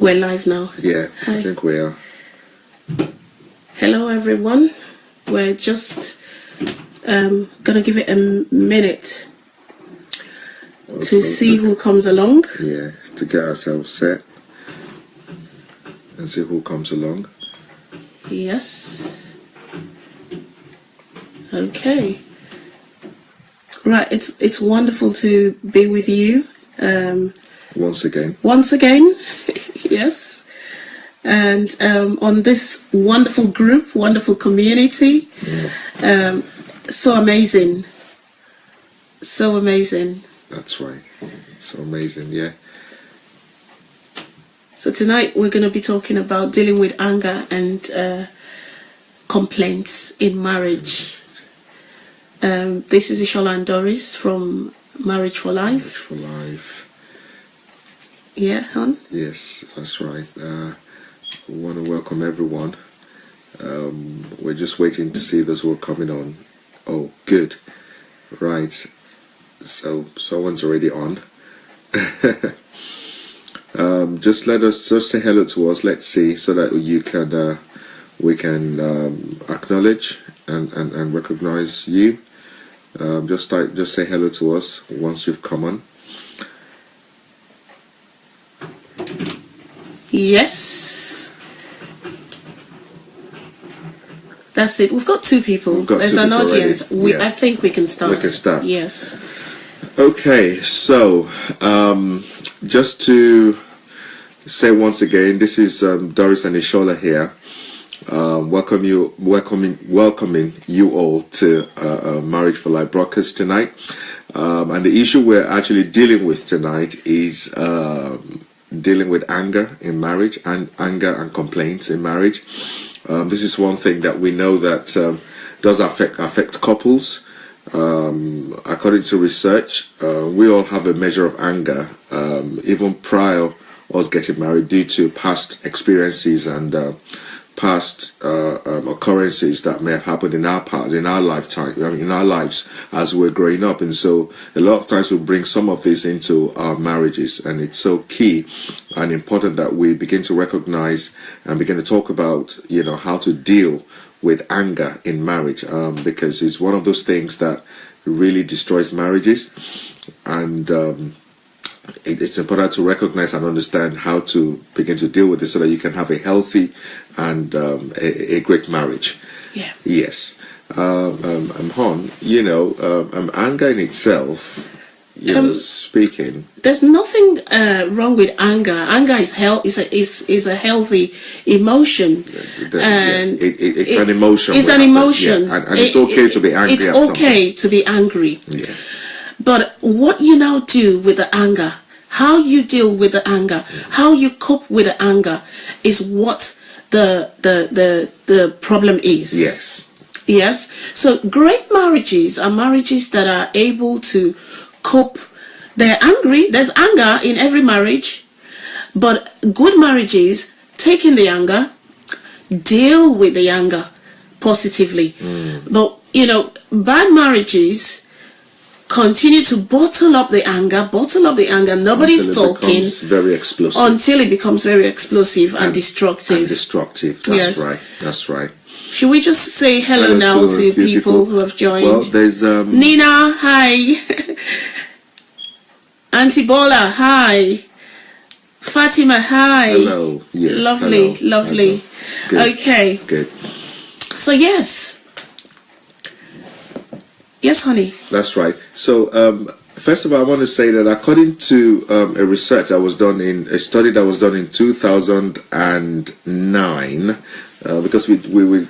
We're live now. Yeah, Hi. I think we are. Hello, everyone. We're just gonna give it a minute to see who comes along. Yeah, to get ourselves set and see who comes along. Yes. Okay. Right. It's wonderful to be with you. Once again. Once again. Yes. And on this wonderful group, wonderful community. Yeah. So amazing. So amazing. That's right. So amazing, yeah. So tonight we're going to be talking about dealing with anger and complaints in marriage. This is Ishola and Doris from Marriage for Life. Marriage for Life. Yeah, hon? Yes, that's right. We want to welcome everyone. We're just waiting to see those who are coming on. Oh, good. Right. So someone's already on. Just say hello to us. Let's see, so that we can acknowledge and recognize you. Just say hello to us once you've come on. Yes. That's it. We've got two people. There's an audience. I think we can start. We can start. Yes. Okay, so just to say once again, this is Doris and Ishola here. Welcoming you all to Marriage for Life broadcast tonight. And the issue we're actually dealing with tonight is dealing with anger in marriage and anger and complaints in marriage. This is one thing that we know that does affect couples. According to research, we all have a measure of anger, even prior us getting married, due to past experiences and past occurrences that may have happened in our lifetime, in our lives as we're growing up. And so a lot of times we bring some of this into our marriages, and it's so key and important that we begin to recognize and begin to talk about, how to deal with anger in marriage, because it's one of those things that really destroys marriages. And it's important to recognize and understand how to begin to deal with it so that you can have a healthy and a great marriage. Yeah. Yes. Hon, anger in itself, speaking. There's nothing wrong with anger. Anger is a healthy emotion, and it's an emotion. It's an emotion, and it's okay to be angry. It's okay to be angry. Yeah. But what you now do with the anger, how you deal with the anger, how you cope with the anger, is what the problem is. Yes. Yes. So great marriages are marriages that are able to cope. They're angry. There's anger in every marriage, but good marriages take in the anger, deal with the anger positively. But bad marriages continue to bottle up the anger. Nobody's talking. Very explosive. Until it becomes very explosive and destructive. That's right. Should we just say hello now to people who have joined? Well, there's Nina, hi. Auntie Bola, hi. Fatima, hi. Hello. Yes. Lovely. Good. Okay. Good. So yes, honey. That's right. So first of all, I want to say that according to a study that was done in 2009, because we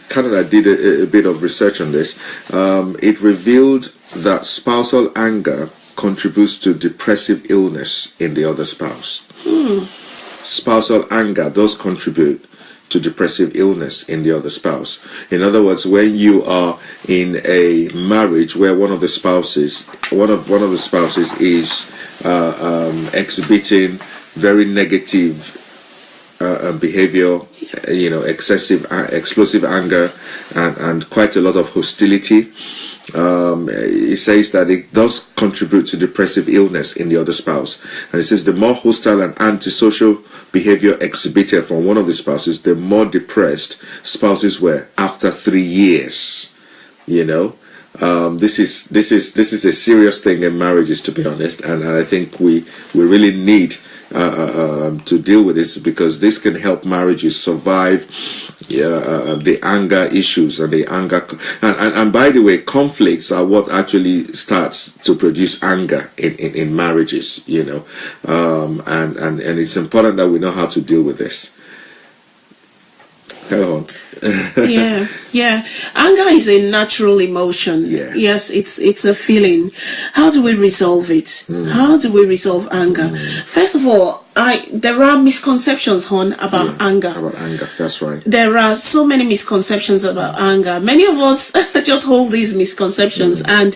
Canada did a bit of research on this, it revealed that spousal anger contributes to depressive illness in the other spouse. Spousal anger does contribute to depressive illness in the other spouse. In other words, when you are in a marriage where one of the spouses is exhibiting very negative behavior, excessive, explosive anger, and quite a lot of hostility. It says that it does contribute to depressive illness in the other spouse. And it says the more hostile and antisocial behavior exhibited from one of the spouses, the more depressed spouses were after 3 years. This is a serious thing in marriages, to be honest, and I think we really need to deal with this, because this can help marriages survive the anger issues and the anger. And by the way, conflicts are what actually starts to produce anger in marriages. And it's important that we know how to deal with this. Go on. yeah. Anger is a natural emotion. Yeah. Yes, it's a feeling. How do we resolve it? How do we resolve anger? First of all, there are misconceptions, Hon, about anger. About anger, that's right. There are so many misconceptions about anger. Many of us just hold these misconceptions, and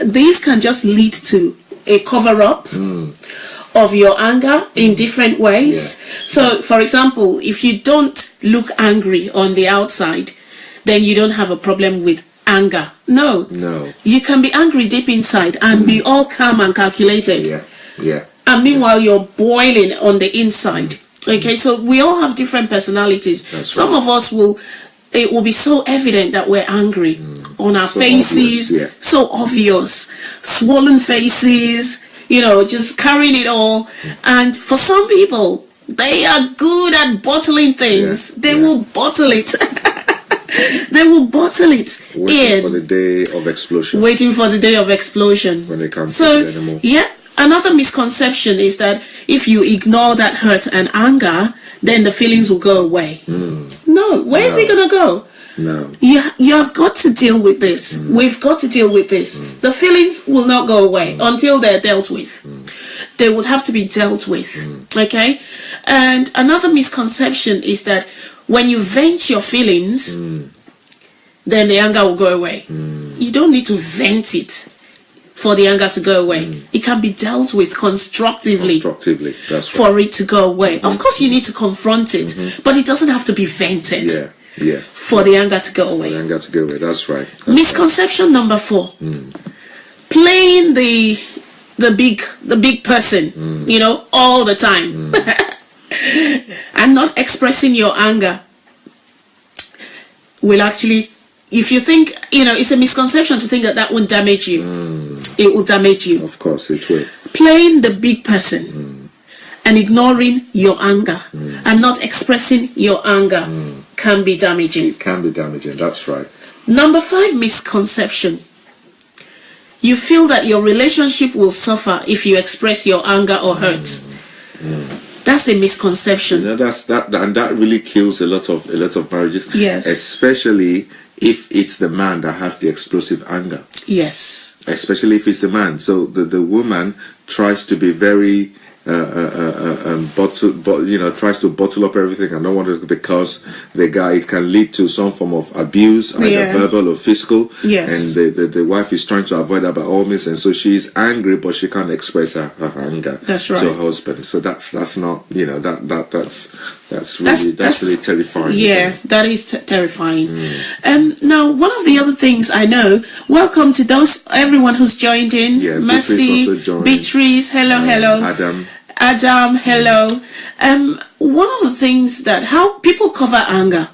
these can just lead to a cover-up of your anger in different ways. So, for example, if you don't look angry on the outside, then you don't have a problem with anger. No. You can be angry deep inside and be all calm and calculated. Yeah. And meanwhile, you're boiling on the inside. Okay, so we all have different personalities. Some of us it will be so evident that we're angry on our faces, so obvious, swollen faces, just carrying it all. And for some people, they are good at bottling things. They will bottle it. They will bottle it. Waiting for the day of explosion. Waiting for the day of explosion. When they can't take it anymore. Another misconception is that if you ignore that hurt and anger, then the feelings will go away. No. Where is it going to go? No. You have got to deal with this. We've got to deal with this. The feelings will not go away until they're dealt with. They would have to be dealt with. Okay? And another misconception is that when you vent your feelings, then the anger will go away. You don't need to vent it for the anger to go away. It can be dealt with constructively. That's for it to go away. Of course, you need to confront it, but it doesn't have to be vented. For the anger to go away. That's right. Misconception number 4: playing the big person, all the time, and not expressing your anger will actually. If you think, it's a misconception to think that won't damage you. It will damage you. Of course, it will. Playing the big person and ignoring your anger and not expressing your anger can be damaging. It can be damaging, that's right. Number 5 misconception. You feel that your relationship will suffer if you express your anger or hurt. That's a misconception. And that really kills a lot of marriages. Yes. Especially if it's the man that has the explosive anger. Yes. Especially if it's the man. So the woman tries to be very tries to bottle up everything and don't want to, because the guy, it can lead to some form of abuse, either verbal or physical. Yes. And the wife is trying to avoid that by all means, and so she's angry, but she can't express her anger to her husband. So that's not, that's really terrifying. Yeah, that is terrifying. Now, one of the other things I know. Welcome to everyone who's joined in. Yeah, Mercy, Beatrice, hello. Adam, hello. One of the things that how people cover anger.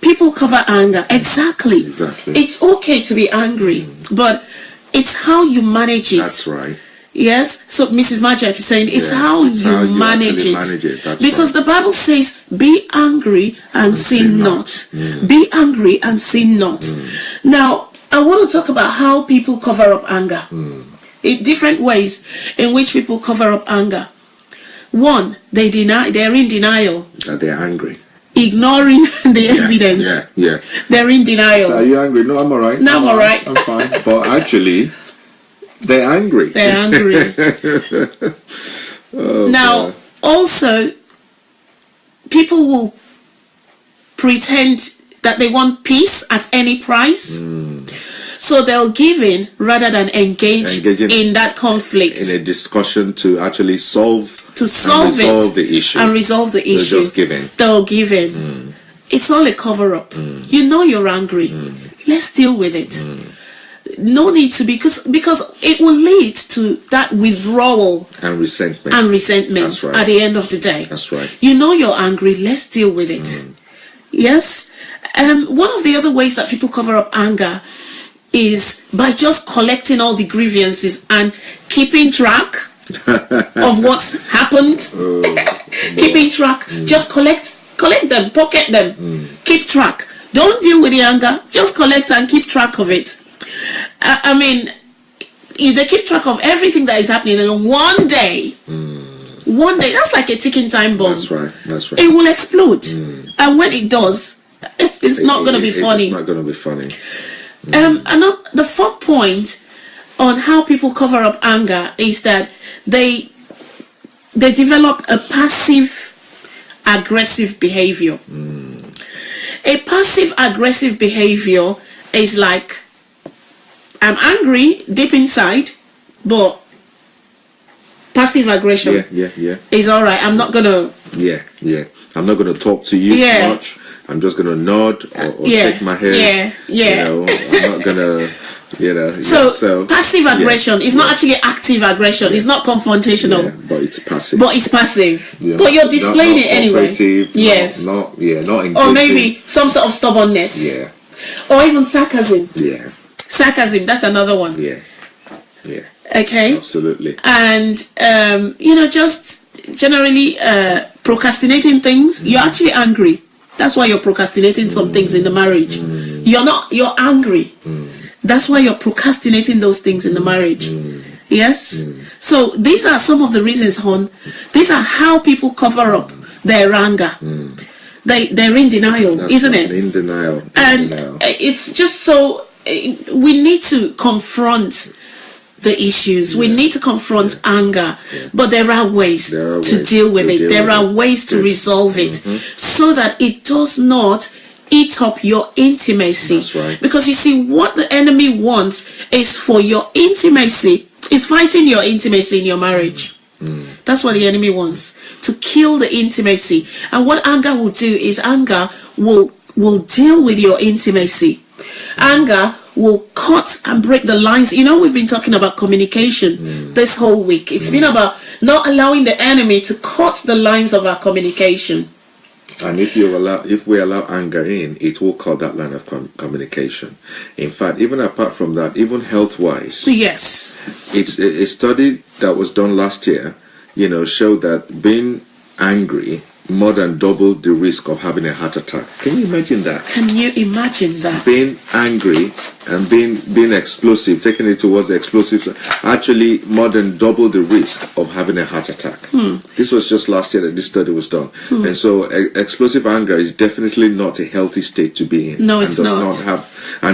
People cover anger. Exactly. It's okay to be angry, but it's how you manage it. That's right. Yes. So Mrs. Majak is saying it's how you manage it. That's because the Bible says, "Be angry and sin not." Be angry and sin not. Now, I want to talk about how people cover up anger. In different ways in which people cover up anger. One, they're in denial. That they're angry. Ignoring the evidence. They're in denial. So are you angry? No, I'm alright. No, I'm alright. I'm fine. But actually, they're angry. They're angry. Now, also, people will pretend that they want peace at any price. So they'll give in rather than engaging in that conflict. In a discussion to actually resolve the issue. And resolve the issue. They'll just give in. They'll give in. It's all a cover-up. You know you're angry. Let's deal with it. No need to be, because it will lead to that withdrawal and resentment. That's right. At the end of the day. That's right. You know you're angry. Let's deal with it. Yes. One of the other ways that people cover up anger is by just collecting all the grievances and keeping track of what's happened. Keeping track. Just collect them, pocket them, keep track. Don't deal with the anger. Just collect and keep track of it. I mean, they keep track of everything that is happening, and one day, that's like a ticking time bomb. That's right. It will explode, and when it does, it's not going to be funny. It's not going to be funny. The fourth point on how people cover up anger is that they develop a passive aggressive behavior. A passive aggressive behavior is like, I'm angry deep inside, but passive aggression is all right. I'm not gonna I'm not gonna talk to you much. I'm just gonna nod or shake my head. You know, I'm not gonna So passive aggression is not actually active aggression. It's not confrontational. But it's passive. But you're displaying it anyway. Yes. Not engaging. Or maybe some sort of stubbornness. Or even sarcasm. Sarcasm, that's another one. Okay. Absolutely. And just generally procrastinating things. You're actually angry. That's why you're procrastinating some things in the marriage. You're angry. That's why you're procrastinating those things in the marriage. Yes? So these are some of the reasons, Hon. These are how people cover up their anger. They're in denial, isn't it? In denial. It's just so, we need to confront the issues. We need to confront anger. But there are ways to deal with it. There are ways to resolve it so that it does not eat up your intimacy. That's right. Because you see, what the enemy wants is for your intimacy, is fighting your intimacy in your marriage. That's what the enemy wants, to kill the intimacy. And what anger will do is anger will deal with your intimacy. Anger will cut and break the lines. You know, we've been talking about communication this whole week. It's been about not allowing the enemy to cut the lines of our communication. And if we allow anger in, it will cut that line of communication. In fact, even apart from that, even health-wise, yes, it's a study that was done last year, showed that being angry more than double the risk of having a heart attack. Can you imagine that? Can you imagine that? Being angry and being explosive, taking it towards the explosives, actually more than double the risk of having a heart attack. This was just last year that this study was done. And so explosive anger is definitely not a healthy state to be in. No, it's not.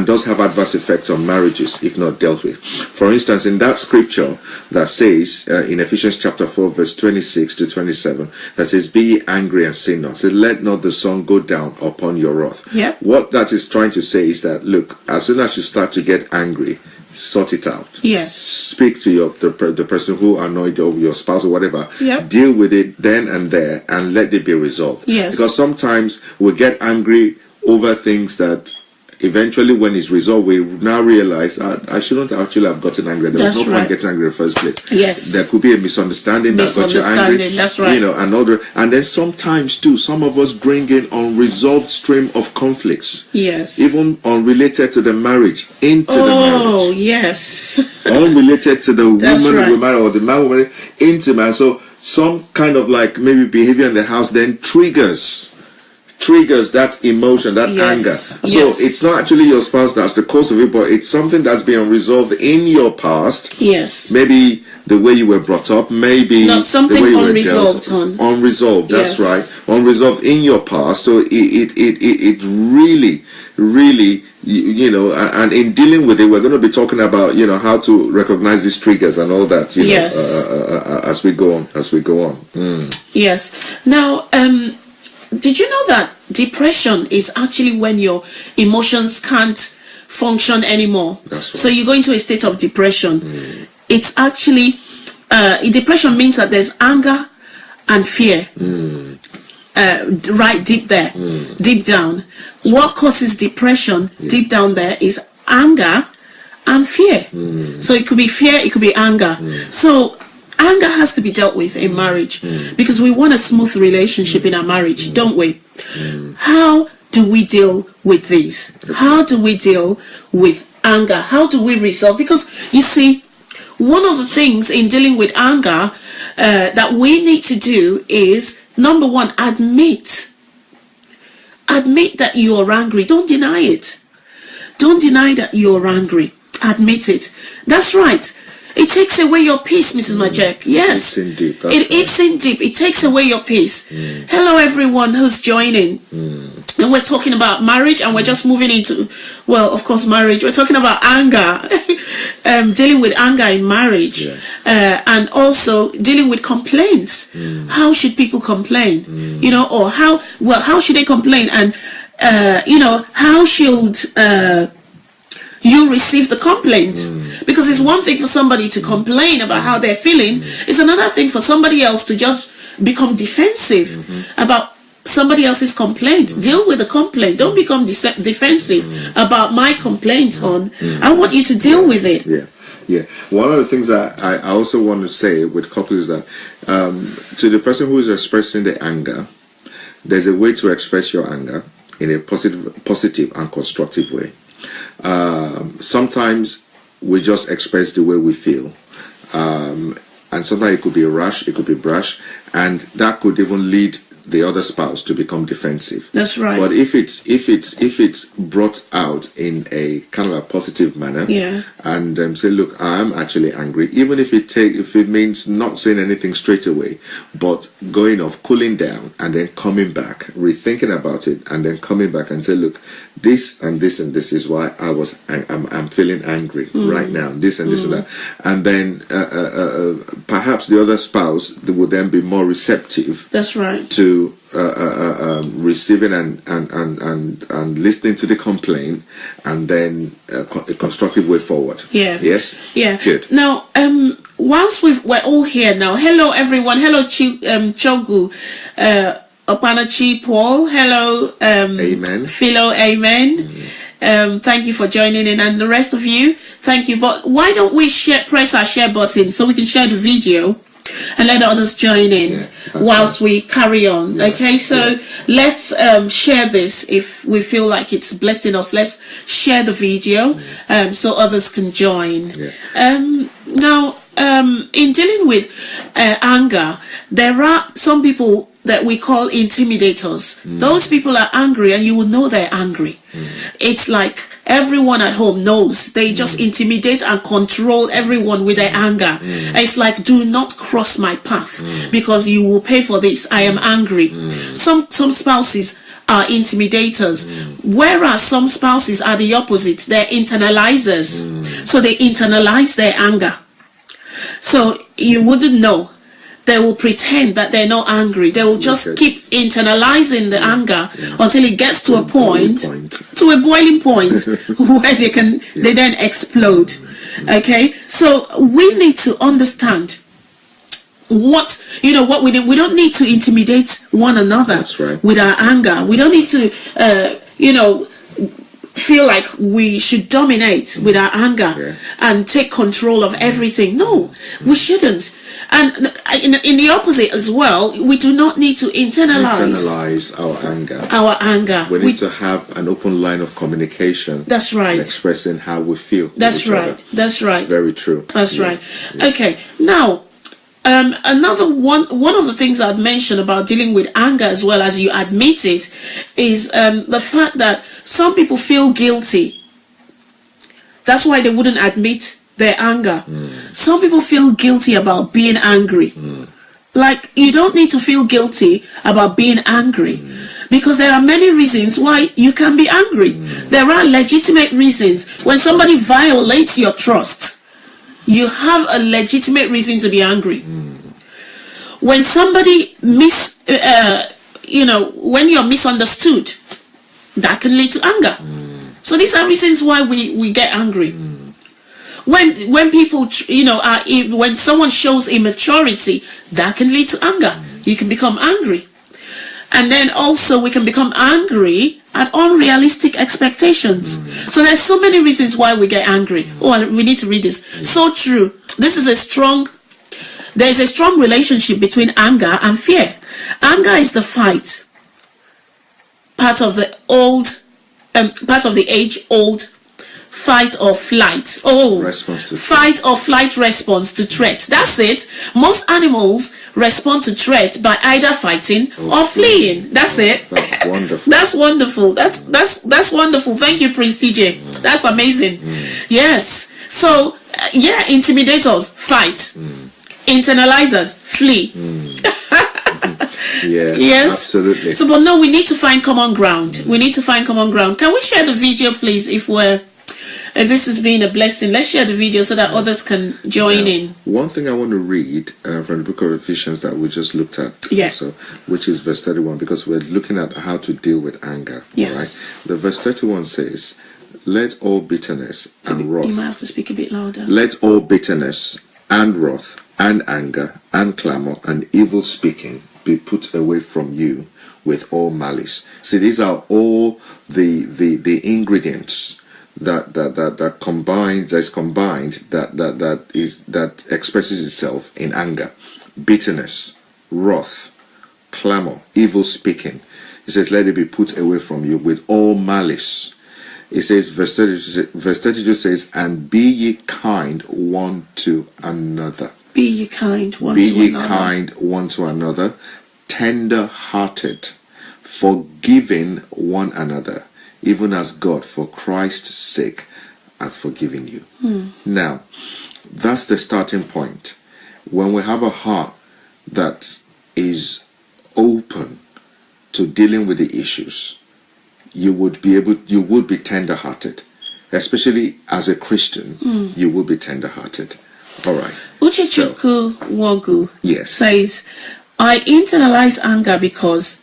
Does have adverse effects on marriages if not dealt with. For instance, in that scripture that says in Ephesians chapter 4 verse 26 to 27, that says, "Be ye angry and sin not. So let not the sun go down upon your wrath." What that is trying to say is that, look, as soon as you start to get angry, sort it out. Yes. Speak to the person who annoyed you, or your spouse or whatever. Deal with it then and there and let it be resolved. Yes. Because sometimes we get angry over things that eventually, when it's resolved, we now realize I shouldn't actually have gotten angry. There was no point getting angry in the first place. Yes. There could be a misunderstanding that got you angry. That's right. And then sometimes too, some of us bring in unresolved stream of conflicts. Yes. Even unrelated to the marriage into the marriage. Oh, yes. Unrelated to the woman we marry or the man we marry into marriage. So some kind of like maybe behavior in the house then triggers that emotion, that anger. So it's not actually your spouse that's the cause of it, but it's something that's been unresolved in your past. Yes. Maybe the way you were brought up, maybe not something the way you unresolved. Were dealt. Unresolved, that's right. Unresolved in your past. So it really, and in dealing with it, we're going to be talking about, how to recognize these triggers and all that, as we go on. Yes. Now, did you know that depression is actually when your emotions can't function anymore. That's right. So you go into a state of depression. It's actually depression means that there's anger and fear right deep there, deep down. What causes depression deep down there is anger and fear. So it could be fear, it could be anger. So anger has to be dealt with in marriage because we want a smooth relationship in our marriage, don't we? How do we deal with this? How do we deal with anger? How do we resolve? Because you see, one of the things in dealing with anger that we need to do is, number one, admit that you are angry. Don't deny it. Don't deny that you are angry. Admit it. That's right. It takes away your peace, Mrs. Majek. Yes. It's in deep. It's in deep. It takes away your peace. Hello, everyone who's joining. And we're talking about marriage, and we're just moving into, well, of course, marriage. We're talking about anger, dealing with anger in marriage, and also dealing with complaints. How should people complain? You know, or how should they complain? And, you know, how should you receive the complaint? Because it's one thing for somebody to complain about how they're feeling. It's another thing for somebody else to just become defensive about somebody else's complaint. Deal with the complaint. Don't become defensive about my complaint. I want you to deal with it. Yeah. One of the things that I also want to say with couples is that to the person who is expressing the anger, there's a way to express your anger in a positive and constructive way. Sometimes we just express the way we feel, and sometimes it could be rash, it could be brash, and that could even lead the other spouse to become defensive. That's right. But if it's brought out in a kind of a positive manner, and say, look, I'm actually angry, even if it means not saying anything straight away, but going off, cooling down, and then coming back, rethinking about it, and then coming back and say, look, this and this and this is why I'm feeling angry right now. This and this and that, and then perhaps the other spouse would then be more receptive. That's right. To receiving and listening to the complaint, and then a constructive way forward. Yes. Good. Now, whilst we're all here now, hello everyone. Hello Chogu, Opanachi Paul. Hello, Amen. Philo. Amen. Thank you for joining in, and the rest of you, thank you. But why don't we press our share button so we can share the video and let others join in whilst we carry on. Okay, so let's share this. If we feel like it's blessing us, let's share the video so others can join. Now, in dealing with anger, there are some people that we call intimidators. Those people are angry, and you will know they're angry. It's like everyone at home knows. They just intimidate and control everyone with their anger. It's like, do not cross my path because you will pay for this. I am angry. Some spouses are intimidators, whereas some spouses are the opposite. They're internalizers. So they internalize their anger. So you wouldn't know. They will pretend that they're not angry. They will just keep internalizing the anger until it gets to a point, to a boiling point, where they then explode. Okay, so we need to understand what we do. We don't need to intimidate one another with our anger. We don't need to feel like we should dominate with our anger and take control of everything. No, we shouldn't. And in the opposite as well, we do not need to internalize our anger. We need to have an open line of communication. That's right. Expressing how we feel. That's right. That's right. It's very true. That's right. Okay, now another one of the things I'd mention about dealing with anger as well as you admit it is the fact that some people feel guilty. That's why they wouldn't admit their anger. Some people feel guilty about being angry. Like, you don't need to feel guilty about being angry because there are many reasons why you can be angry. There are legitimate reasons. When somebody violates your trust, you have a legitimate reason to be angry. When somebody when you're misunderstood, that can lead to anger. So these are reasons why we get angry. When people, when someone shows immaturity, that can lead to anger. You can become angry. And then also we can become angry at unrealistic expectations. So there's so many reasons why we get angry. Oh, we need to read this. So true. There's a strong relationship between anger and fear. Anger is the fight, part of the age-old fight or flight. Fight or flight response to threat. That's it. Most animals respond to threat by either fighting or fleeing. That's it. That's wonderful. That's wonderful. That's wonderful. Thank you, Prince TJ. That's amazing. Yes. So intimidators fight. Internalizers flee. Yeah, yes, absolutely. So, but no, we need to find common ground. We need to find common ground. Can we share the video, please? If this has been a blessing, let's share the video so that others can join in. One thing I want to read from the book of Ephesians that we just looked at, also, which is verse 31, because we're looking at how to deal with anger. Yes. Right? The verse 31 says, "Let all bitterness and wrath." You might have to speak a bit louder. "Let all bitterness and wrath and anger and clamor and evil speaking be put away from you with all malice." See, these are all the ingredients that expresses itself in anger: bitterness, wrath, clamor, evil speaking. It says, "Let it be put away from you with all malice." It says, verse 32 says, "And be ye kind one to another." Be ye kind one Be to ye another. kind one to another, tender-hearted, forgiving one another, even as God, for Christ's sake, hath forgiven you. Now, that's the starting point. When we have a heart that is open to dealing with the issues, you would be tender-hearted. Especially as a Christian, you will be tender-hearted. All right. Uchechukwu Wogu says, "I internalize anger because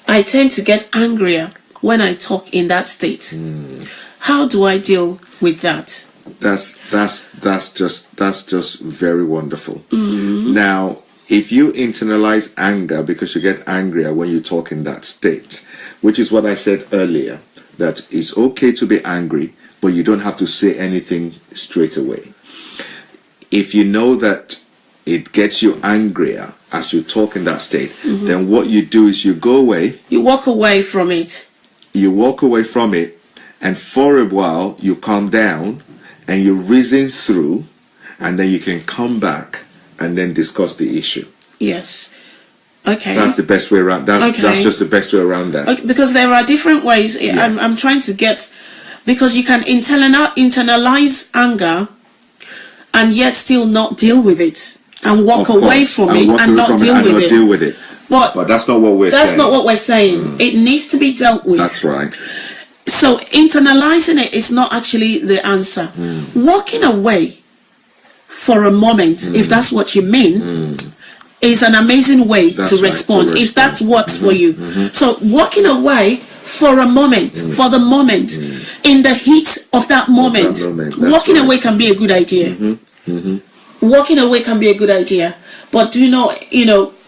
I tend to get angrier when I talk in that state. How do I deal with that?" That's just very wonderful. Now, if you internalize anger because you get angrier when you talk in that state, which is what I said earlier, that it's okay to be angry, but you don't have to say anything straight away. If you know that it gets you angrier as you talk in that state, then what you do is you go away. You walk away from it. You walk away from it, and for a while you calm down and you reason through, and then you can come back and then discuss the issue. Yes. Okay. That's the best way around. That's just the best way around that. Okay, because there are different ways. I'm trying to get, because you can internalize anger and yet still not deal with it, and walk away from it and not deal with it. But that's not what we're saying. That's not what we're saying. It needs to be dealt with. That's right. So internalizing it is not actually the answer. Walking away for a moment, if that's what you mean, is an amazing way to respond, if that works for you. So walking away for a moment, for the moment, in the heat of that moment, walking away can be a good idea. Walking away can be a good idea, but do not,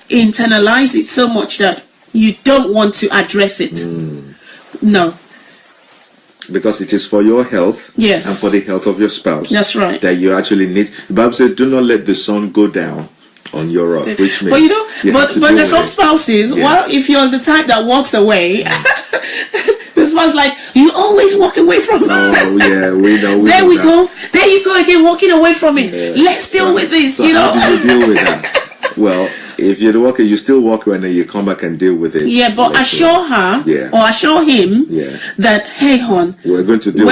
internalize it so much that you don't want to address it. No. Because it is for your health, yes, and for the health of your spouse. That's right. That you actually need. The Bible says, "Do not let the sun go down on your wrath," which means. But there's some spouses. Well, if you're the type that walks away, this one's like, you always walk away from it. Oh yeah, we know. There we go. There you go again, walking away from it. Let's deal with this. So how do you deal with that? Well, if you're the walker, you still walk away and then you come back and deal with it. Yeah, but assure her or assure him that, hey, hon, we're going to deal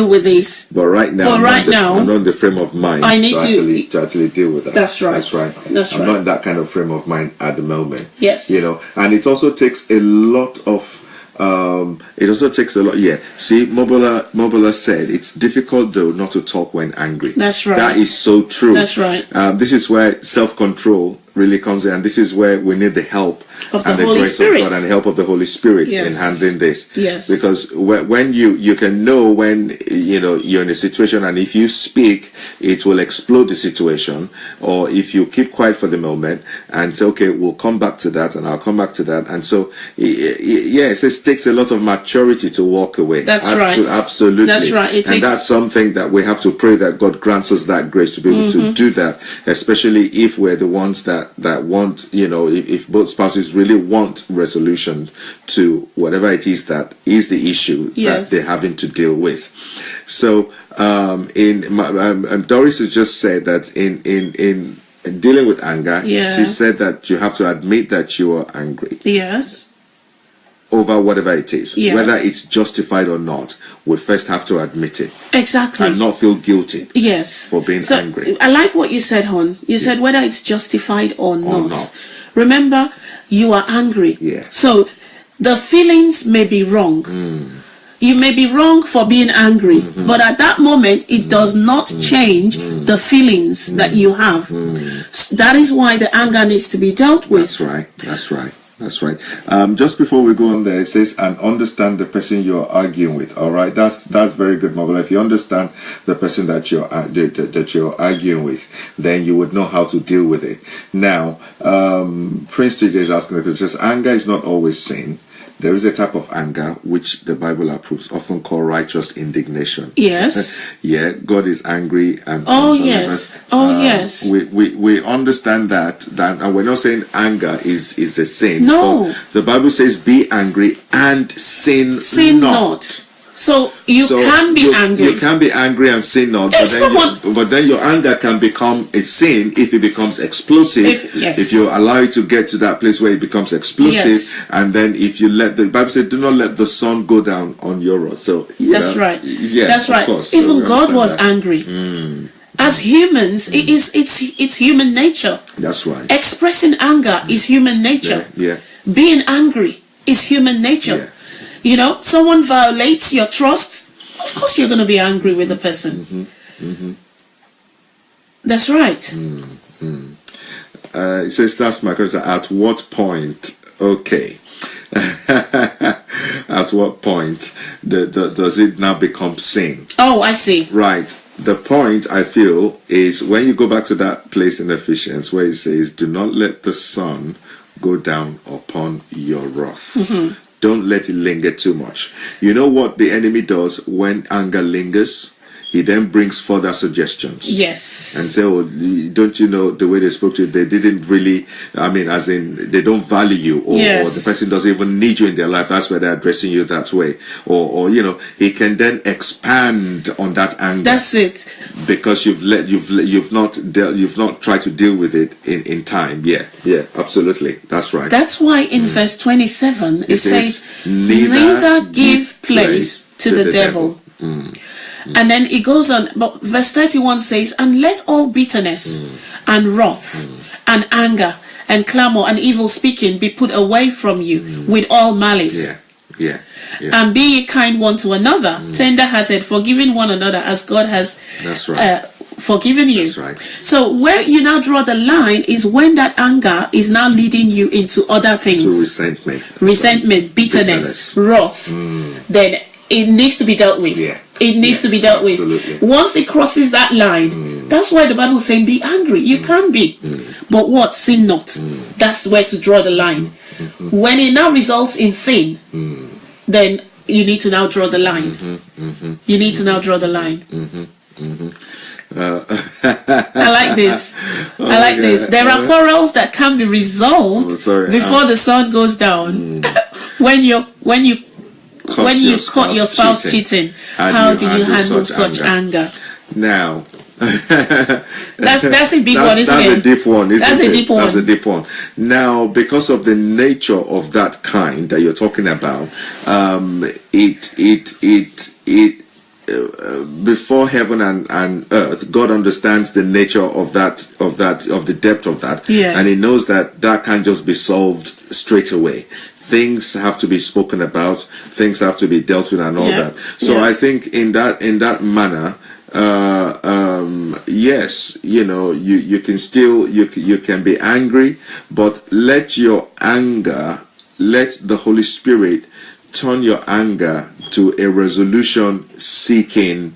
with this. But right now, I'm not in the frame of mind to actually deal with that. That's right. I'm not in that kind of frame of mind at the moment. Yes. And it also takes a lot of. See, Mobula said it's difficult though not to talk when angry. That's right. That is so true. That's right. This is where self-control really comes in, and this is where we need the help Of the and the Holy grace Spirit. of God and the help of the Holy Spirit Yes. in handling this. Yes. Because when you can know when you're in a situation, and if you speak, it will explode the situation, or if you keep quiet for the moment and say, okay, we'll come back to that, and I'll come back to that. And so yes, it takes a lot of maturity to walk away. That's right. Absolutely. That's right. It And takes- that's something that we have to pray that God grants us that grace to be able to do that, especially if we're the ones that want, if both spouses really want resolution to whatever it is that is the issue Yes. that they're having to deal with. So Doris has just said that in dealing with anger, Yeah. she said that you have to admit that you are angry Yes. over whatever it is, Yes. whether it's justified or not. We first have to admit it Exactly. and not feel guilty Yes. for being So, angry. I like what you said, Hon. You said whether it's justified or not. not. Remember, you are angry. Yeah. So the feelings may be wrong. You may be wrong for being angry, but at that moment, it does not change the feelings that you have. That is why the anger needs to be dealt with. That's right. That's right. That's right. Just before we go on there, it says, and understand the person you're arguing with. All right, that's very good, Mabel. If you understand the person that you're arguing with, then you would know how to deal with it. Now, Prince TJ is asking the question. Anger is not always sin. There is a type of anger which the Bible approves, often called righteous indignation. Yes. Yeah, God is angry and Oh, and yes. Oh, yes. We understand that, and we're not saying anger is a sin. No. But the Bible says, "Be angry and sin not." So you So can be angry. You can be angry and sin not, If but then your anger can become a sin if it becomes explosive. Yes. If you allow it to get to that place where it becomes explosive, Yes. and then if you let the Bible says, "Do not let the sun go down on your wrath." So That's right. Yeah, That's of right. course. So Even we God understand was that. angry. As humans, it's human nature. That's right. Expressing anger is human nature. Yeah. Being angry is human nature. Yeah. Someone violates your trust, of course you're going to be angry with the person. That's right. It says, that's my question. At what point? Okay. At what point does it now become sin? Oh, I see. Right. The point, I feel, is when you go back to that place in Ephesians where it says, "Do not let the sun go down upon your wrath." Don't let it linger too much. You know what the enemy does when anger lingers? He then brings further suggestions. Yes. And say, "Oh, don't you know the way they spoke to you? They didn't really, as in, they don't value you, or the person doesn't even need you in their life. That's why they're addressing you that way." Or he can then expand on that anger. That's it. Because you've not tried to deal with it in time. Yeah, absolutely. That's right. That's why in verse 27 it says, neither give place to the devil. And then it goes on, but verse 31 says, "And let all bitterness and wrath and anger and clamor and evil speaking be put away from you with all malice. Yeah. And be ye kind one to another, tender-hearted, forgiving one another as God has That's right. forgiven you." That's right. So where you now draw the line is when that anger is now leading you into other things. To resentment. Resentment, bitterness, wrath. Then it needs to be dealt with. Yeah. It needs to be dealt absolutely. with. Once it crosses that line, that's why the Bible is saying be angry. You can be. But what? Sin not. That's where to draw the line. When it now results in sin, then you need to now draw the line. You need to now draw the line. I like this. I like this. There are quarrels that can be resolved before the sun goes down. When you caught your spouse cheating, how do you handle such anger? Now, that's a big one, isn't it? That's a deep one, isn't That's it? a deep one. That's a deep one. Now, because of the nature of that kind that you're talking about, before heaven and earth, God understands the nature of the depth of that, and He knows that can't just be solved straight away. Things have to be spoken about, things have to be dealt with, and all that. So I think in that manner, yes, you can still you can be angry, but let the Holy Spirit turn your anger to a resolution seeking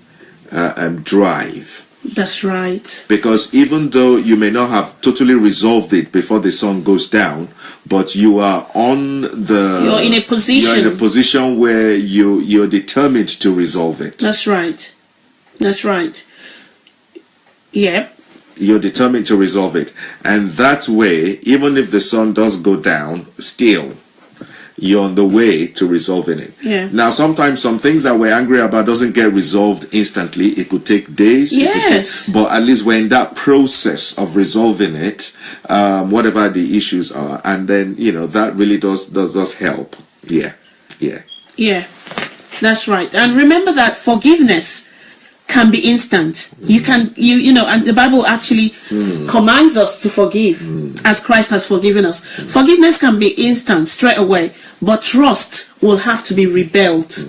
drive. That's right. Because even though you may not have totally resolved it before the sun goes down, but you're in a position where you're determined to resolve it. That's right. Yep. You're determined to resolve it. And that way, even if the sun does go down, still you're on the way to resolving it. Yeah. Now, sometimes some things that we're angry about doesn't get resolved instantly. It could take days. Yes. But at least we're in that process of resolving it, whatever the issues are, and then that really does help. Yeah. That's right. And remember that forgiveness can be instant. You can, and the Bible actually commands us to forgive as Christ has forgiven us. Forgiveness can be instant, straight away, but trust will have to be rebuilt.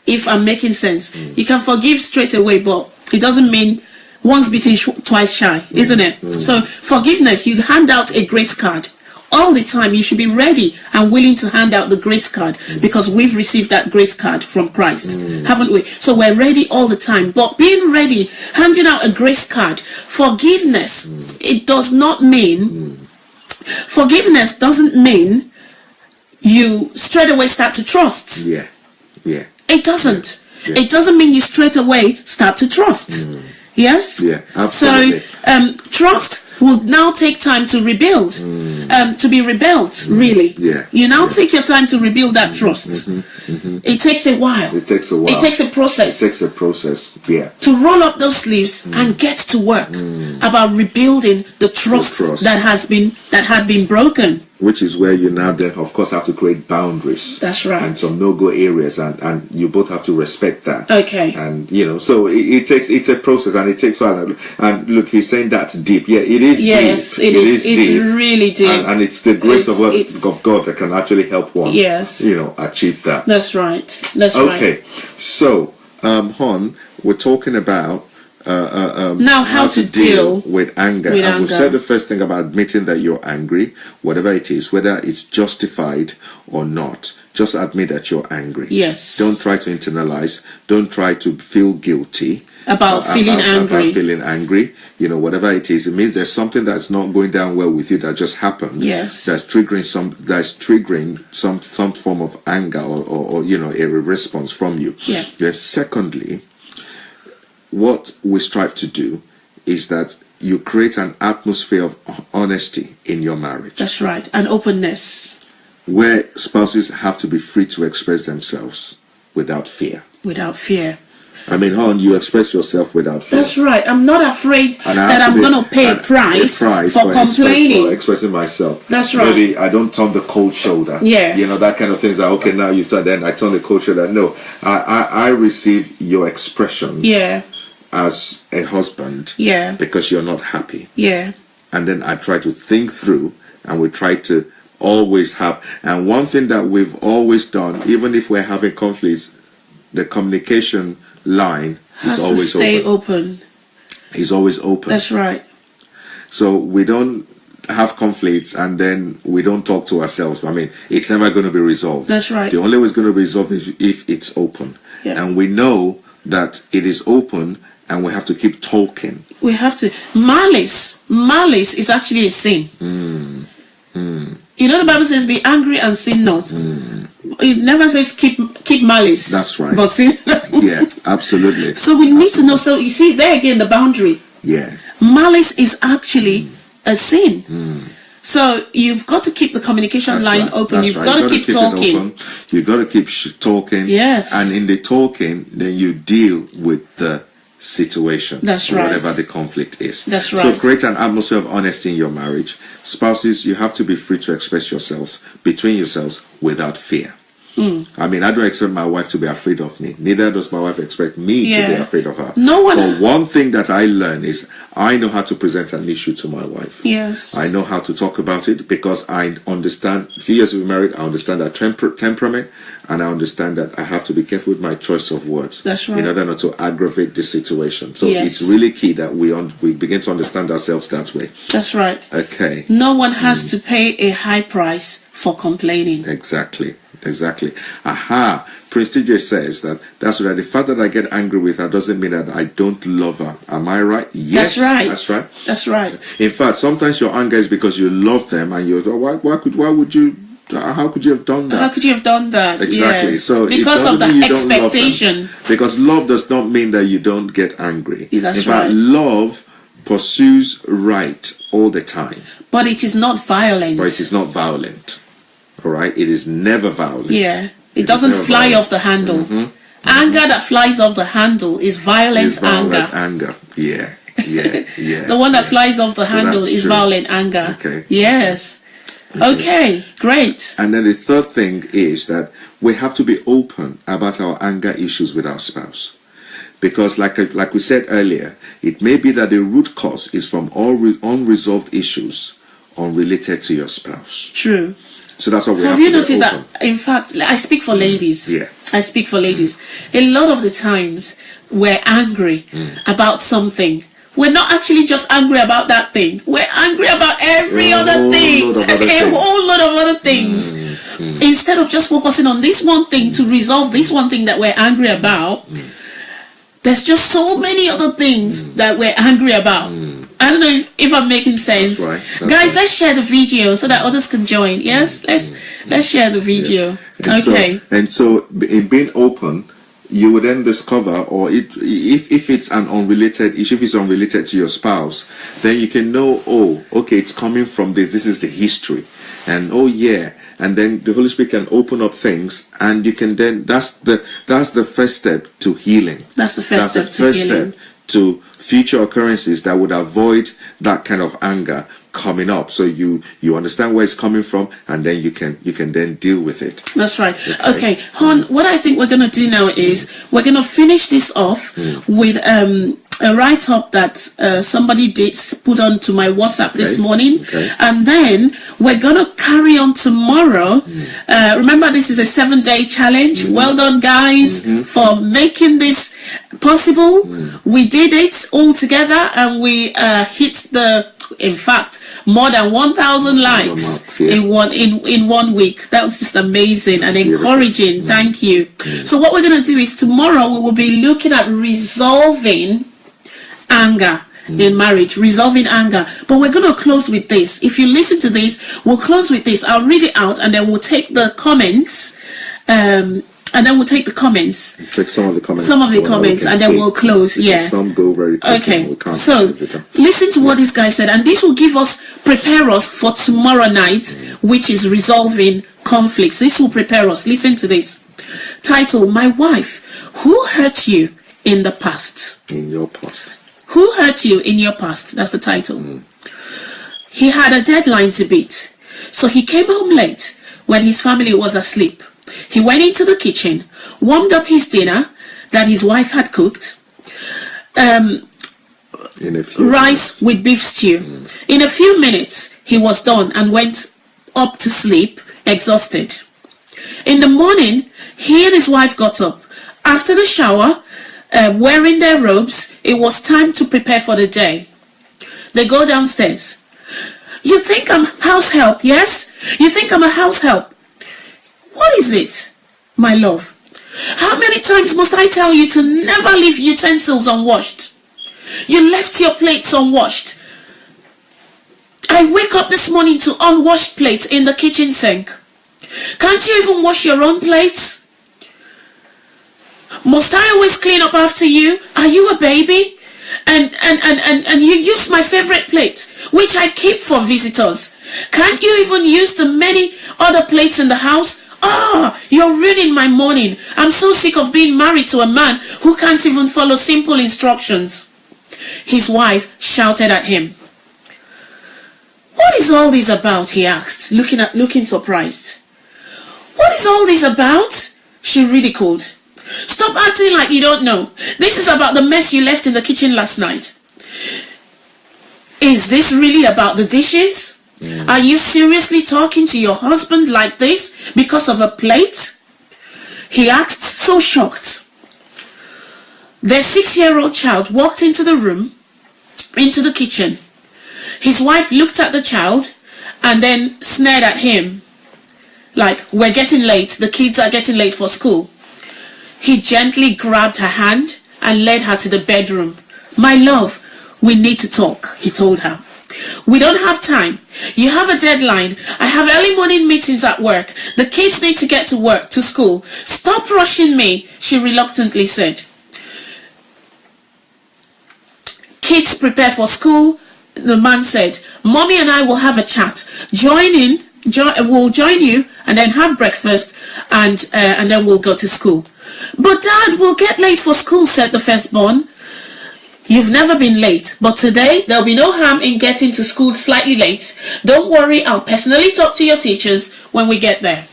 If I'm making sense. You can forgive straight away, but it doesn't mean once bitten, twice shy, isn't it? So forgiveness, you hand out a grace card. All the time, you should be ready and willing to hand out the grace card because we've received that grace card from Christ, haven't we? So we're ready all the time. But being ready, handing out a grace card, forgiveness, it does not mean, forgiveness doesn't mean you straight away start to trust. Yeah. It doesn't. Yeah. It doesn't mean you straight away start to trust. Yes? Yeah, absolutely. So trust will now take time to rebuild, to be rebuilt, really. Yeah. You now take your time to rebuild that trust. It takes a while. It takes a while. It takes a process. Yeah. To roll up those sleeves and get to work about rebuilding the trust that had been broken. Which is where you now then, of course, have to create boundaries. That's right. And some no-go areas, and you both have to respect that. Okay. And so it's a process, and it takes a while. And look, he's saying that's deep. Yeah, it is. Yes, deep. it is. It's It's really deep. and it's the grace of God that can actually help one. Yes. Achieve that. That's right. That's Okay. right. So, Hon, we're talking about now how to deal with anger. And we've said the first thing about admitting that you're angry, whatever it is, whether it's justified or not. Just admit that you're angry. Yes. Don't try to internalize. Don't try to feel guilty about feeling angry. About feeling angry. Whatever it is, it means there's something that's not going down well with you that just happened. Yes. That's triggering some form of anger or a response from you. Yeah. Then secondly, what we strive to do is that you create an atmosphere of honesty in your marriage. That's right. And openness. Where spouses have to be free to express themselves without fear. Without fear. I mean, Hon, you express yourself without fear. That's right. I'm not afraid that I'm going to pay a price for complaining. For expressing myself. That's right. Maybe I don't turn the cold shoulder. Yeah. That kind of thing. Like, okay, now you've done, then I turn the cold shoulder. No, I receive your expression. Yeah. As a husband. Yeah. Because you're not happy. Yeah. And then I try to think through, and we try to always have. And one thing that we've always done, even if we're having conflicts, the communication line is always stay open. It's always open. That's right. So we don't have conflicts and then we don't talk to ourselves. I mean, it's never going to be resolved. That's right. The only way it's going to be resolved is if it's open. Yeah. And we know that it is open and we have to keep talking. We have to. Malice is actually a sin. The Bible says be angry and sin not. It never says keep malice. That's right. But sin. Yeah, absolutely. So we need to know. So you see there again the boundary. Yeah. Malice is actually a sin. So you've got to keep the communication line open. You've got to keep talking. You've got to keep talking. Yes. And in the talking, then you deal with the situation. That's right. Whatever the conflict is. That's right. So create an atmosphere of honesty in your marriage. Spouses, you have to be free to express yourselves between yourselves without fear. I mean, I don't expect my wife to be afraid of me. Neither does my wife expect me to be afraid of her. No one. But one thing that I learned is I know how to present an issue to my wife. Yes. I know how to talk about it because I understand. A few years we've married, I understand that temperament, and I understand that I have to be careful with my choice of words. That's right. In order not to aggravate the situation. So Yes. it's really key that we begin to understand ourselves that way. That's right. Okay. No one has to pay a high price for complaining. Exactly. Aha. Prince TJ says that's right. The fact that I get angry with her doesn't mean that I don't love her. Am I right? Yes. That's right. That's right. That's right. In fact, sometimes your anger is because you love them and you're how could you have done that? How could you have done that? Exactly. Yes. So because of the expectation. Because love does not mean that you don't get angry. That's In fact, right. love pursues right all the time. But it is not violent. But it is not violent. All right? It is never violent. Yeah. It doesn't fly off the handle. Anger that flies off the handle is violent anger. Yeah. The one that flies off the handle is true. violent anger. Okay. Yes. Okay, great. And then the third thing is that we have to be open about our anger issues with our spouse. Because like we said earlier, it may be that the root cause is from all unresolved issues unrelated to your spouse. True. So that's what we Have have you to noticed be that? open. In fact, I speak for ladies. Yeah. I speak for ladies. A lot of the times we're angry about something. We're not actually just angry about that thing. We're angry about every other thing. A whole lot of other things. Instead of just focusing on this one thing to resolve this one thing that we're angry about, there's just so many other things that we're angry about. I don't know if I'm making sense. That's right. Guys, let's share the video so that others can join. Yes, let's share the video. Yeah. Okay. So in being open, you will then discover, or if it's an unrelated issue, if it's unrelated to your spouse, then you can know, oh, okay, it's coming from this. This is the history, and oh yeah, and then the Holy Spirit can open up things, and you can then that's the first step to healing. That's the first step to healing. To future occurrences that would avoid that kind of anger coming up. So you understand where it's coming from, and then you can then deal with it. That's right. Okay, Hon, what I think we're going to do now is we're going to finish this off with a write-up that somebody did put onto my WhatsApp this morning. Okay. And then we're going to carry on tomorrow. Remember, this is a 7-day challenge. Well done, guys, for making this possible. We did it all together, and we hit in fact, more than 1,000 likes in one week. That was just amazing and encouraging. Thank you. So what we're going to do is tomorrow we will be looking at resolving anger in marriage, resolving anger. But we're going to close with this. If you listen to this, we'll close with this. I'll read it out, and then we'll take the comments. Take some of the comments. And then we'll close. Yeah. Some go very quickly. Okay. So listen to what this guy said, and this will prepare us for tomorrow night, which is resolving conflicts. This will prepare us. Listen to this. Title: My wife. Who hurt you in the past? In your past. Who hurt you in your past? That's the title. He had a deadline to beat, so he came home late when his family was asleep. He went into the kitchen, warmed up his dinner that his wife had cooked, rice with beef stew. In a few minutes, he was done and went up to sleep, exhausted. In the morning, he and his wife got up. After the shower, wearing their robes, it was time to prepare for the day. They go downstairs. You think I'm house help, yes? You think I'm a house help? What is it, my love? How many times must I tell you to never leave utensils unwashed? You left your plates unwashed. I wake up this morning to unwashed plates in the kitchen sink. Can't you even wash your own plates? Must I always clean up after you? Are you a baby? And you use my favorite plate, which I keep for visitors. Can't you even use the many other plates in the house? You're ruining my morning. I'm so sick of being married to a man who can't even follow simple instructions. His wife shouted at him. What is all this about? He asked, looking surprised. What is all this about? She ridiculed. Stop acting like you don't know. This is about the mess you left in the kitchen last night. Is this really about the dishes? Are you seriously talking to your husband like this because of a plate? He asked, so shocked. Their 6-year-old child walked into the kitchen. His wife looked at the child and then sneered at him. Like, we're getting late. The kids are getting late for school. He gently grabbed her hand and led her to the bedroom. My love, we need to talk, he told her. We don't have time. You have a deadline. I have early morning meetings at work. The kids need to get to school. Stop rushing me, she reluctantly said. Kids prepare for school, the man said. Mommy and I will have a chat. We'll join you and then have breakfast and then we'll go to school. But Dad, we'll get late for school, said the firstborn. You've never been late, but today there'll be no harm in getting to school slightly late. Don't worry, I'll personally talk to your teachers when we get there.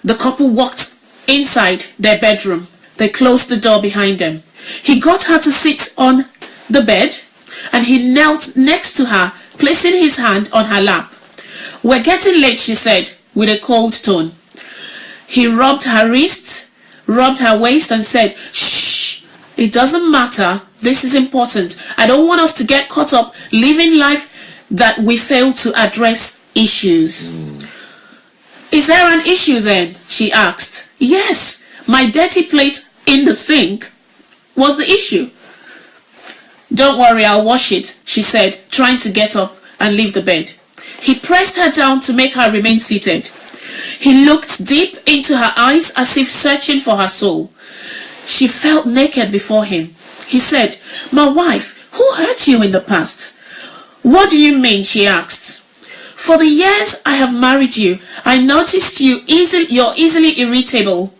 The couple walked inside their bedroom. They closed the door behind them. He got her to sit on the bed and he knelt next to her, placing his hand on her lap. We're getting late, she said with a cold tone. He rubbed her wrists, rubbed her waist and said, shh, it doesn't matter. This is important. I don't want us to get caught up living life that we fail to address issues. Is there an issue then? She asked. Yes, my dirty plate in the sink was the issue. Don't worry, I'll wash it, she said, trying to get up and leave the bed. He pressed her down to make her remain seated. He looked deep into her eyes as if searching for her soul. She felt naked before him. He said, my wife, who hurt you in the past? What do you mean? She asked. For the years I have married you, I noticed you're easily irritable.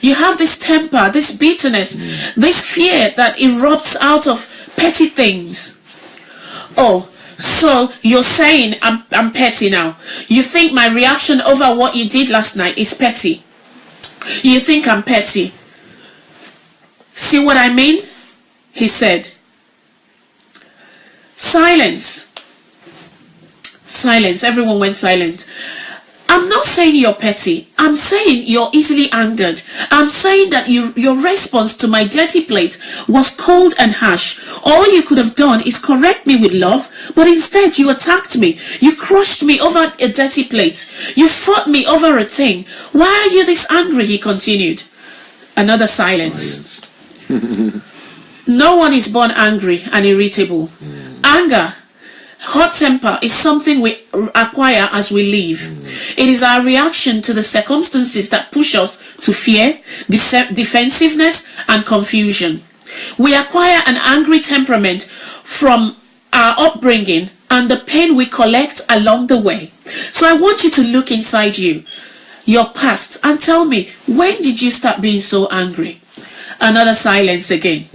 You have this temper, this bitterness, this fear that erupts out of petty things. Oh, so you're saying I'm petty now. You think my reaction over what you did last night is petty. You think I'm petty. See what I mean? He said. Silence. Silence. Everyone went silent. I'm not saying you're petty. I'm saying you're easily angered. I'm saying that your response to my dirty plate was cold and harsh. All you could have done is correct me with love, but instead you attacked me. You crushed me over a dirty plate. You fought me over a thing. Why are you this angry? He continued. Another silence. No one is born angry and irritable. Anger, hot temper is something we acquire as we live. It is our reaction to the circumstances that push us to fear, defensiveness, and confusion. We acquire an angry temperament from our upbringing and the pain we collect along the way. So I want you to look inside you, your past, and tell me, when did you start being so angry? Another silence again.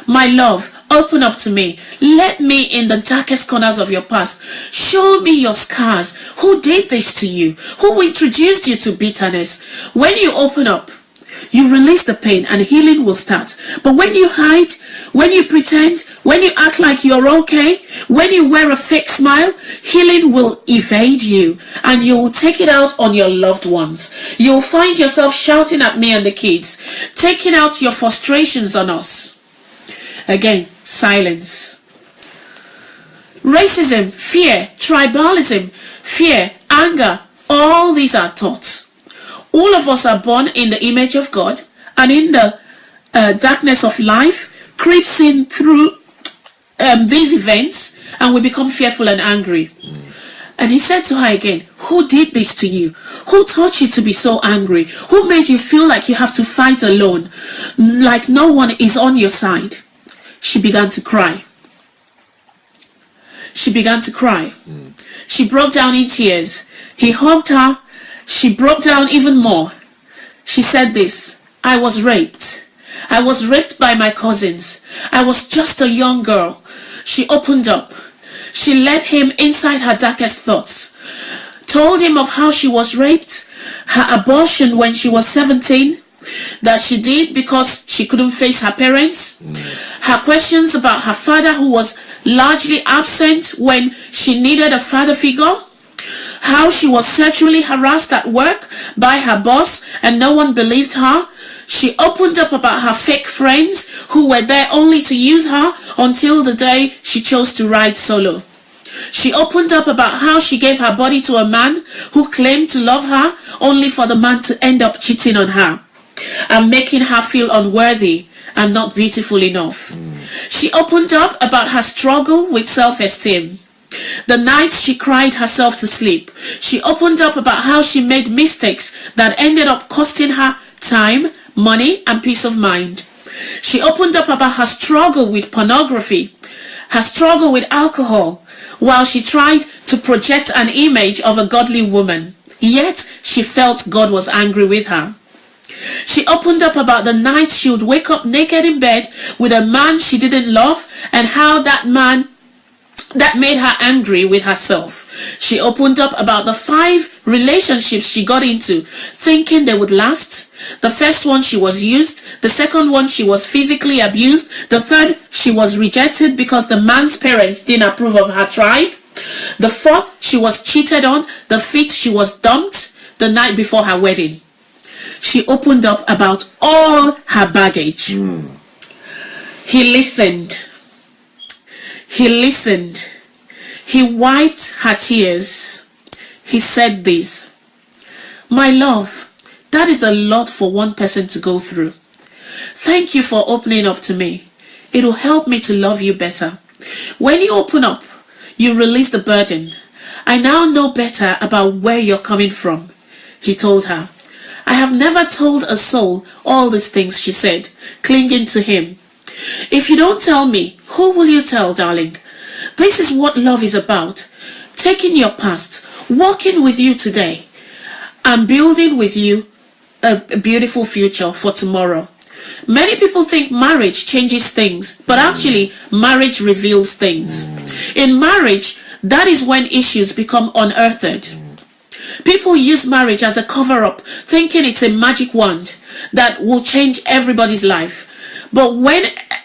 My love, open up to me. Let me in the darkest corners of your past. Show me your scars. Who did this to you? Who introduced you to bitterness? When you open up, you release the pain and healing will start. But when you hide, when you pretend, when you act like you're okay, when you wear a fake smile, healing will evade you and you will take it out on your loved ones. You'll find yourself shouting at me and the kids, taking out your frustrations on us. Again, silence. Racism, fear, tribalism, fear, anger, all these are taught. All of us are born in the image of God, and in the darkness of life creeps in through these events, and we become fearful and angry. And he said to her again, who did this to you? Who taught you to be so angry? Who made you feel like you have to fight alone, like no one is on your side? She began to cry. She began to cry. She broke down in tears. He hugged her. She broke down even more. She said this, I was raped. I was raped by my cousins. I was just a young girl. She opened up. She led him inside her darkest thoughts, told him of how she was raped, her abortion when she was 17, that she did because she couldn't face her parents, her questions about her father who was largely absent when she needed a father figure, how she was sexually harassed at work by her boss and no one believed her. She opened up about her fake friends who were there only to use her until the day she chose to ride solo. She opened up about how she gave her body to a man who claimed to love her only for the man to end up cheating on her and making her feel unworthy and not beautiful enough. She opened up about her struggle with self-esteem. The nights she cried herself to sleep. She opened up about how she made mistakes that ended up costing her time, money, and peace of mind. She opened up about her struggle with pornography, her struggle with alcohol, while she tried to project an image of a godly woman. Yet she felt God was angry with her. She opened up about the nights she would wake up naked in bed with a man she didn't love and how that made her angry with herself. She opened up about the 5 relationships she got into thinking they would last. The first one, she was used. The second one, she was physically abused. The third, she was rejected because the man's parents didn't approve of her tribe. The fourth, she was cheated on. The fifth, she was dumped the night before her wedding. She opened up about all her baggage. He listened. He listened. He wiped her tears. He said this, "My love, that is a lot for one person to go through. Thank you for opening up to me. It will help me to love you better. When you open up, you release the burden. I now know better about where you're coming from," he told her. "I have never told a soul all these things," she said, clinging to him. "If you don't tell me, who will you tell, darling? This is what love is about. Taking your past, walking with you today, and building with you a beautiful future for tomorrow." Many people think marriage changes things, but actually marriage reveals things. In marriage, that is when issues become unearthed. People use marriage as a cover-up, thinking it's a magic wand that will change everybody's life. But when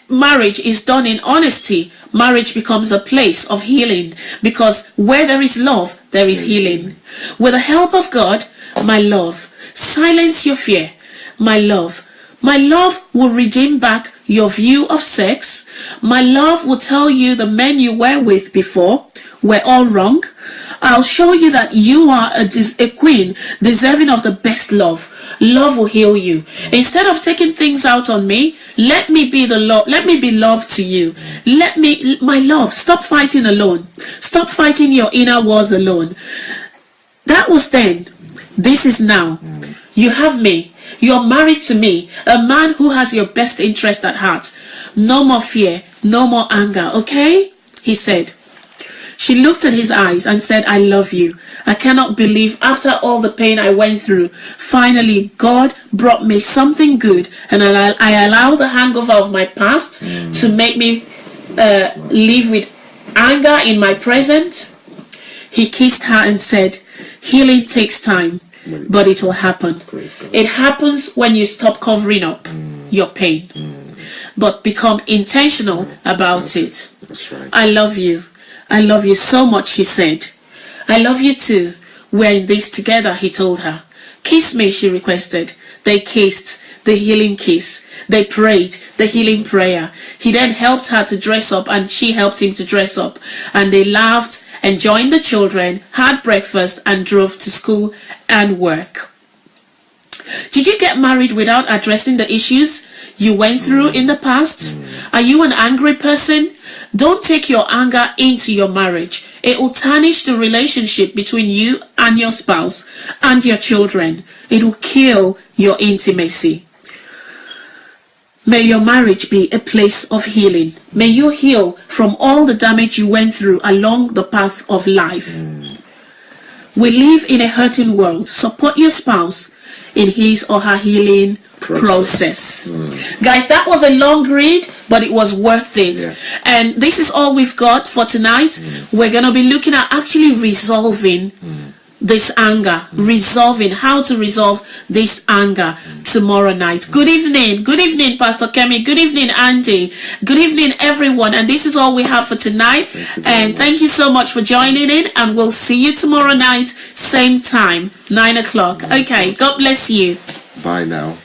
marriage is done in honesty, marriage becomes a place of healing, because where there is love, there is healing. With the help of God, my love, silence your fear. My love will redeem back your view of sex. My love will tell you the men you were with before were all wrong. I'll show you that you are a queen deserving of the best love. Love will heal you. Instead of taking things out on me, let me be love to you. My love, stop fighting alone. Stop fighting your inner wars alone. That was then. This is now. You have me. You're married to me, a man who has your best interest at heart. No more fear, no more anger, okay? He said. She looked at his eyes and said, "I love you. I cannot believe after all the pain I went through, finally God brought me something good, and I allow the hangover of my past to make me live with anger in my present." He kissed her and said, "Healing takes time, but it will happen. It happens when you stop covering up your pain, but become intentional about it." That's right. "I love you. I love you so much," she said. "I love you too. We're in this together," he told her. "Kiss me," she requested. They kissed, the healing kiss. They prayed, the healing prayer. He then helped her to dress up and she helped him to dress up. And they laughed and joined the children, had breakfast and drove to school and work. Did you get married without addressing the issues you went through in the past? Are you an angry person? Don't take your anger into your marriage. It will tarnish the relationship between you and your spouse and your children. It will kill your intimacy. May your marriage be a place of healing. May you heal from all the damage you went through along the path of life. We live in a hurting world. Support your spouse in his or her healing process. Guys, that was a long read, but it was worth it. Yeah. And this is all we've got for tonight. We're going to be looking at actually resolving this anger, resolving how to resolve this anger tomorrow night. Good evening, Pastor Kemi. Good evening, Andy. Good evening, everyone. And this is all we have for tonight. And thank you so much for joining in. And we'll see you tomorrow night, same time, 9 o'clock. Okay, God bless you. Bye now.